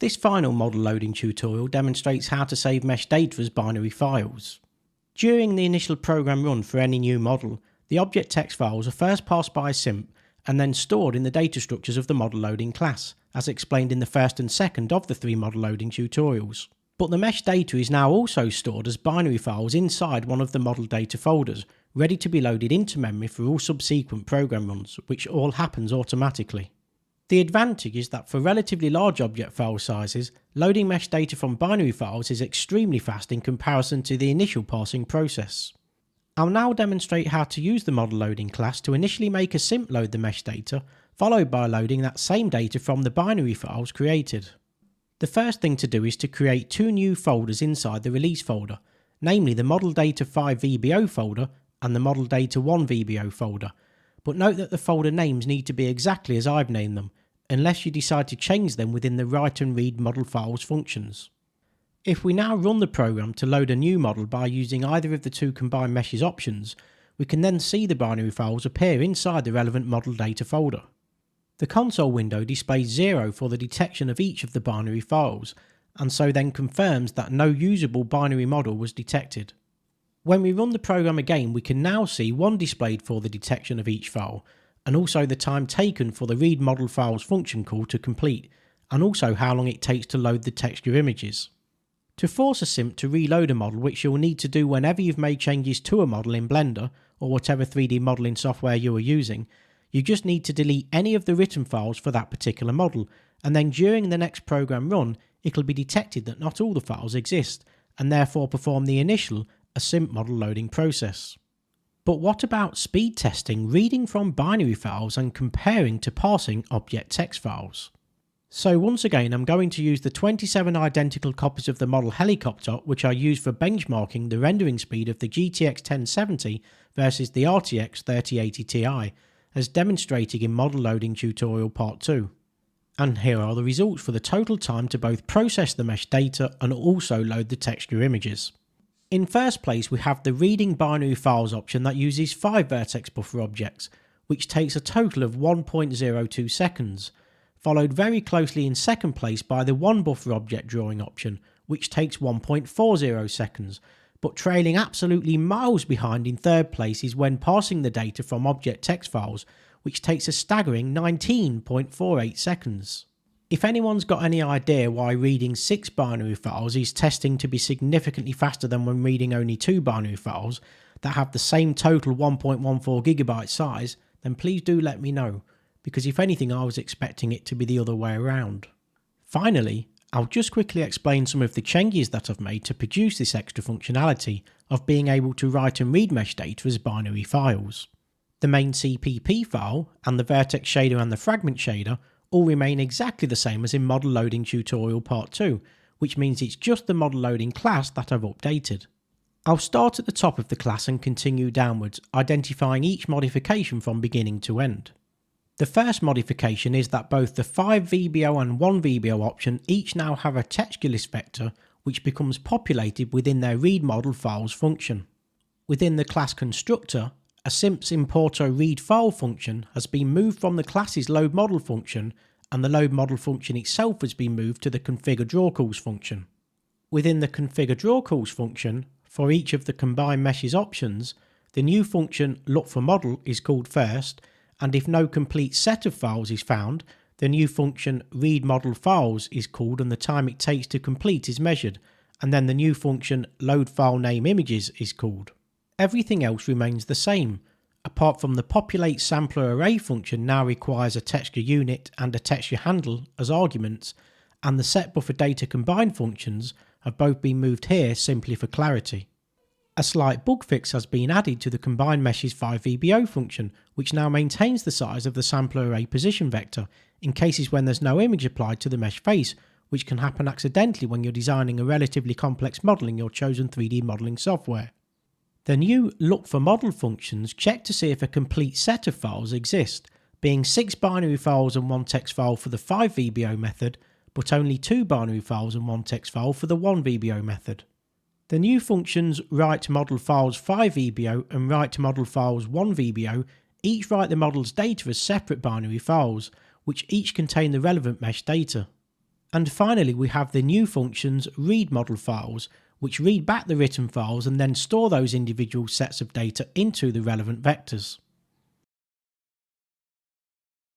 This final model loading tutorial demonstrates how to save mesh data as binary files. During the initial program run for any new model, the object text files are first parsed by Assimp and then stored in the data structures of the model loading class, as explained in the first and second of the 3 model loading tutorials. But the mesh data is now also stored as binary files inside one of the model data folders, ready to be loaded into memory for all subsequent program runs, which all happens automatically. The advantage is that for relatively large object file sizes, loading mesh data from binary files is extremely fast in comparison to the initial parsing process. I'll now demonstrate how to use the model loading class to initially make Assimp load the mesh data, followed by loading that same data from the binary files created. The first thing to do is to create 2 new folders inside the release folder, namely the model data 5 VBO folder and the model data 1 VBO folder, but note that the folder names need to be exactly as I've named them, unless you decide to change them within the write and read model files functions. If we now run the program to load a new model by using either of the 2 combined meshes options, we can then see the binary files appear inside the relevant model data folder. The console window displays 0 for the detection of each of the binary files, and so then confirms that no usable binary model was detected. When we run the program again, we can now see 1 displayed for the detection of each file, and also the time taken for the read model files function call to complete, and also how long it takes to load the texture images. To force Assimp to reload a model, which you'll need to do whenever you've made changes to a model in Blender or whatever 3D modelling software you are using, you just need to delete any of the written files for that particular model, and then during the next program run, it'll be detected that not all the files exist, and therefore perform the initial Assimp model loading process. But what about speed testing reading from binary files and comparing to parsing object text files? So once again, I'm going to use the 27 identical copies of the model helicopter, which I use for benchmarking the rendering speed of the GTX 1070 versus the RTX 3080 Ti, as demonstrated in model loading tutorial part 2. And here are the results for the total time to both process the mesh data and also load the texture images. In first place, we have the reading binary files option that uses 5 vertex buffer objects, which takes a total of 1.02 seconds, followed very closely in second place by the 1 buffer object drawing option, which takes 1.40 seconds, but trailing absolutely miles behind in third place is when parsing the data from object text files, which takes a staggering 19.48 seconds. If anyone's got any idea why reading 6 binary files is testing to be significantly faster than when reading only 2 binary files that have the same total 1.14GB size, then please do let me know, because if anything I was expecting it to be the other way around. Finally, I'll just quickly explain some of the changes that I've made to produce this extra functionality of being able to write and read mesh data as binary files. The main CPP file and the vertex shader and the fragment shader all remain exactly the same as in model loading tutorial part 2, which means it's just the model loading class that I've updated. I'll start at the top of the class and continue downwards, identifying each modification from beginning to end. The first modification is that both the 5 VBO and 1 VBO option each now have a texture list vector which becomes populated within their read model files function. Within the class constructor, Assimp's importer read file function has been moved from the class's load model function, and the load model function itself has been moved to the configure draw calls function. Within the configure draw calls function, for each of the combined meshes options, the new function look for model is called first, and if no complete set of files is found, the new function read model files is called and the time it takes to complete is measured, and then the new function load file name images is called. Everything else remains the same, apart from the populate sampler array function now requires a texture unit and a texture handle as arguments, and the set buffer data combine functions have both been moved here simply for clarity. A slight bug fix has been added to the combined meshes 5 VBO function, which now maintains the size of the sampler array position vector in cases when there's no image applied to the mesh face, which can happen accidentally when you're designing a relatively complex model in your chosen 3D modelling software. The new look for model functions check to see if a complete set of files exist, being 6 binary files and 1 text file for the 5 VBO method, but only 2 binary files and 1 text file for the 1 VBO method. The new functions write model files 5 VBO and write model files 1 VBO each write the model's data as separate binary files, which each contain the relevant mesh data. And finally, we have the new functions read model files, which read back the written files and then store those individual sets of data into the relevant vectors.